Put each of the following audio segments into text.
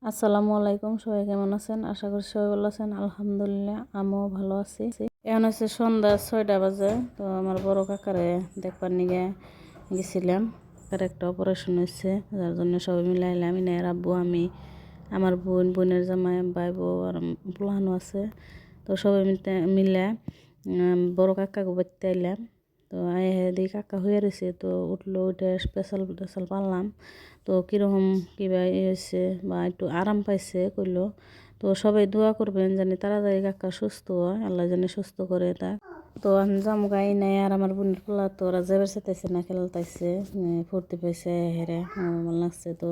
আসসালামু আলাইকুম, সবাই কেমন আছেন? আশা করি সবাই ভালো আছেন। আলহামদুলিল্লাহ, আমিও ভালো আছি। এখন হচ্ছে সন্ধ্যা 6টা বাজে। তো আমার বড় কাকারে দেখবার নিয়ে গেছিলাম। তার একটা অপারেশন হয়েছে, যার জন্য সবাই মিলে আইলাম। ইনার আব্বু, আমি, আমার বোনের জামাই, ভাই বউ আর পোলাহানো আছে। তো সবাই মিলে বড় কাকাকে বাড়িতে আইলাম। তো দিই কাকা হয়ে রয়েছে, তো উঠলো, উঠে স্পেশাল টেশাল পারলাম। তো কীরকম কিবা হয়েছে বা একটু আরাম পাইছে কইলো। তো সবাই দোয়া করবেন জানি তাড়াতাড়ি কাকা সুস্থ হয়, আল্লাহ জানি সুস্থ করে তা। তো আমি জামুগাই নাই, আর আমার বোনের পোলা তো ওরা যাবার চাইতেছে না, খেলতেছে, ফুর্তি পাইছে হেরে, ভালো লাগছে। তো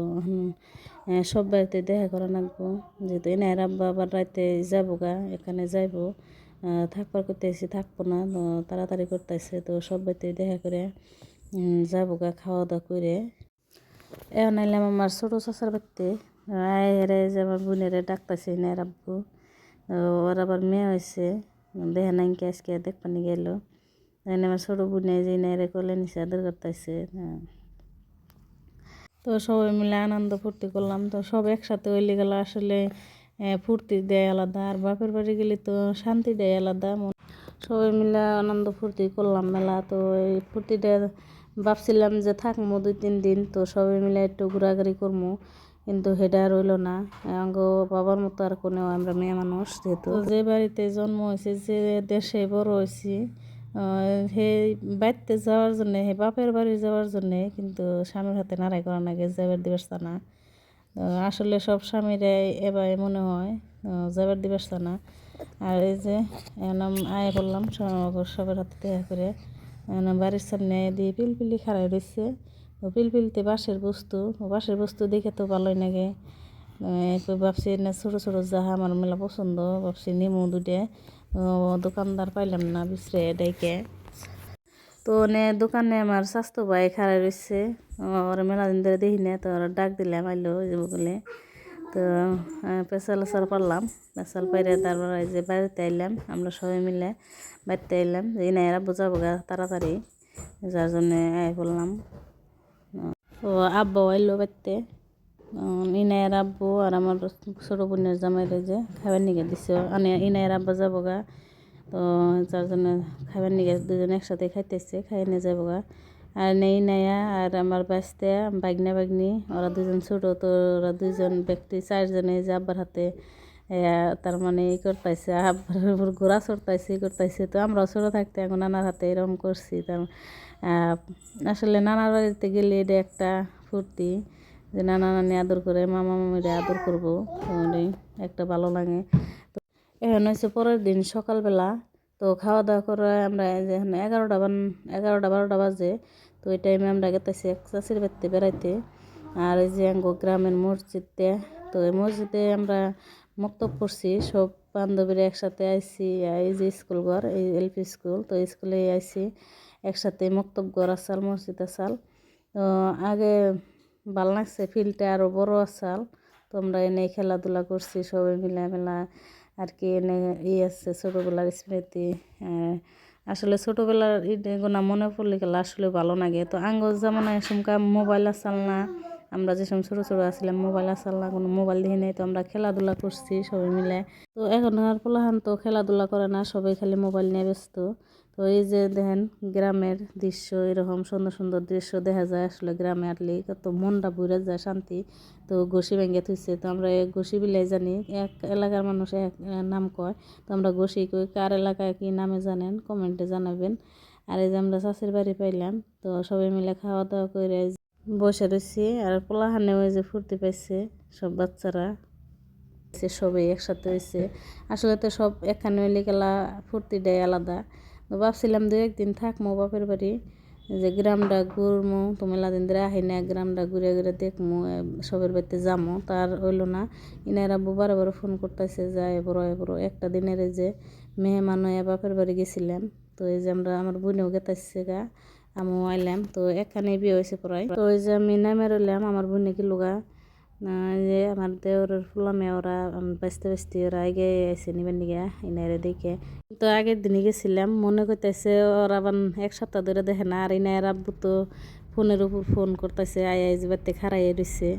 সব বাড়িতে দেখা করা লাগবো, যেহেতু এনে আব্বা আবার রাতে যাবো গা, এখানে যাইবো, থাকবার করতেছি, থাকবো না, তো তাড়াতাড়ি করতেছে। তো সব বাড়িতে দেখা করে যাবো গা, খাওয়া দাওয়া করে। এখন আইলাম আমার ছোটো চাচার বাড়িতে। হেরে যে আমার বোনেরে ডাকতেছে না আব্বু, ওর আবার মেয়ে হয়েছে, দেখে নাইকে আজকে দেখবানি গেল। আমার ছোটো বোনে যে নেড়ে কোলে নিচে আদর করতেছে। তো সবাই মিলে আনন্দ ফুর্তি করলাম। তো সব একসাথে হইলে গেল আসলে ফুর্তি দেয় আলাদা, আর বাপের বাড়ি গেলে তো শান্তি দেয় আলাদা। সবাই মিলে আনন্দ ফুর্তি করলাম মেলা। তো এই ফুর্তিটা ভাবছিলাম যে থাকবো 2-3 দিন, তো সবাই মিলে একটু ঘোরাঘুরি করবো, কিন্তু সেটা রইল না। বাবার মতো আর কোনো, আমরা মেয়ে মানুষ যেহেতু, যে বাড়িতে জন্ম হয়েছে, যে দেশে বড় হয়েছি, সেই বাড়িতে যাওয়ার জন্যে, সেই বাপের বাড়ি যাওয়ার জন্যে কিন্তু স্বামীর হাতে নাড়াই করা লাগে, যাবার দিবস না। আসলে সব স্বামীরাই এবার মনে হয় যাবার দিবস না। আর এই যে আয় বললাম সবার হাতে দেখা করে, বাড়ির সামনে দিয়ে পিলপিলি খাড়াই রয়েছে। পিলপিলিতে বাঁশের বস্তু দেখে তো ভালোই লাগে। ভাবছি না ছোটো ছোটো যাহা আমার মেলা পছন্দ, ভাবছি নিমু দুটে। দোকানদার পাইলাম না, বিচরে ডাইকে। তো দোকানে আমার স্বাস্থ্য ভাই খাড়াই রয়েছে, ওরা মেলা দিন ধরে দেখি না, তো ওরা ডাক দিলাম আইলো যাবো বলে। তো পেশাল আসার পারলাম, পেশাল পাইরে তারপর এই যে বাড়িতে আইলাম, আমরা সবাই মিলে বাড়িতে আইলাম। এই না এরা বোঝাবো গা তাড়াতাড়ি, যার জন্যে আয় বললাম। তো আব্বাও আইলো বাড়িতে, ইনায়ের আব্বু আর আমার ছোটো বোনের জামাইরে যে খাবার নিয়ে দিছে, ইনায়ের আব্বা যাবো গা। তো যার জন্য খাবার নিয়ে দুজন একসাথে খাইতেছে, খাই নিয়ে যাবো গা। আর নেই নাইয়া আর আমার বাঁচতে বাগনি, ওরা দুজন ছোটো, তো ওরা দুজন ব্যক্তি 4জনে যে আব্বার হাতে তার মানে ই করতেছে, আব্বার উপর ঘোরা চড়তাইছে, করতেছে। তো আমরাও ছোটো থাকতে এখন নানার হাতে এরকম করছি। তার আসলে নানার বাড়িতে গেলে এটা একটা ফুর্তি, যে নানা নানি আদর করে, মামা মামিরে আদর করবো, একটা ভালো লাগে। তো এখন হচ্ছে পরের দিন সকালবেলা। তো খাওয়া দাওয়া করে আমরা এখন 11টা 12টা বাজে। তো এই টাইমে আমরা গেতেছি এক চাষির বাড়িতে বেড়াইতে। আর এই যে গ্রামের মসজিদে, তো এই মসজিদে আমরা মক্তব করছি, সব বান্ধবীরা একসাথে আইছি। এই যে স্কুল ঘর, এই এলপি স্কুল, তো স্কুলে আইছি একসাথে, মক্তব ঘর আসাল, মসজিদ আসাল। তো আগে ভাল লাগছে, ফিল্ডটা আরও বড় আসাল। তো আমরা এনে খেলাধুলা করছি সবাই মেলা আর কি। এনে আছে ছোটোবেলার স্মৃতি। আসলে ছোটোবেলার গোনা মনে পড়লে গেলে আসলে ভালো লাগে। তো আঙ্গজ জামানায় এসমকা মোবাইল আসাল না, আমরা যেসব ছোটো ছোটো আসলাম মোবাইল আসাল না, কোনো মোবাইল দেখি নাই। তো আমরা খেলাধুলা করছি সবাই মিলে। তো এখন আর পোলাহান তো খেলাধুলা করে না, সবাই খালি মোবাইল নিয়ে ব্যস্ত। তো এই যে দেখেন গ্রামের দৃশ্য, এরকম সুন্দর সুন্দর দৃশ্য দেখা যায় আসলে গ্রামে আসলে, কত মনটা ভরে যায় শান্তি। তো ঘষি ভেঙে থুইছে, তো আমরা ঘষি বিলাই জানি, এক এলাকার মানুষ এক নাম কয়। তো আমরা ঘষি কই, কার এলাকায় কি নামে জানেন কমেন্টে জানাবেন। আর এই যে আমরা চাষির বাড়ি পাইলাম, তো সবাই মিলে খাওয়া দাওয়া করে বসে রয়েছি। আর পোলাহানেও ওই যে ফুর্তি পাইছে, সব বাচ্চারা সবাই একসাথে হয়েছে। আসলে তো সব এখানে হইলে গেলা ফুর্তিটাই আলাদা। তো ভাবছিলাম 2-1 দিন থাকবো বাপের বাড়ি, যে গ্রামটা ঘুরমো, তো মেলা দিন ধরে আহি না, গ্রামটা ঘুরে ঘুরে দেখমো, সবের বাড়িতে যামো, তার হইলো না। ইনারা বারে ফোন করতেছে যায় বড় একটা দিনের এই যে মেহমান হয়ে বাপের বাড়ি গেছিলাম। তো এই যে আমরা, আমার বোনেও গেতাছে গা, আমিও আইলাম। তো এখানে বিয়ে হয়েছে প্রায়। তো ওই যে আমি নামে রইলাম, আমার বোনে কি লোগা যে আমার দেওরের ফুলামে ওরা বাঁচতে ওরা আগে আইসে নিবেন নিগে ইনারে দেখে। তো আগের দিনে গেছিলাম, মনে করতেছে ওরা আবার 1 সপ্তাহ ধরে দেখে না। আর ইনার আব্বু তো ফোনের উপর ফোন করতেছে, আয় যে বাড়িতে খারাই রয়েছে।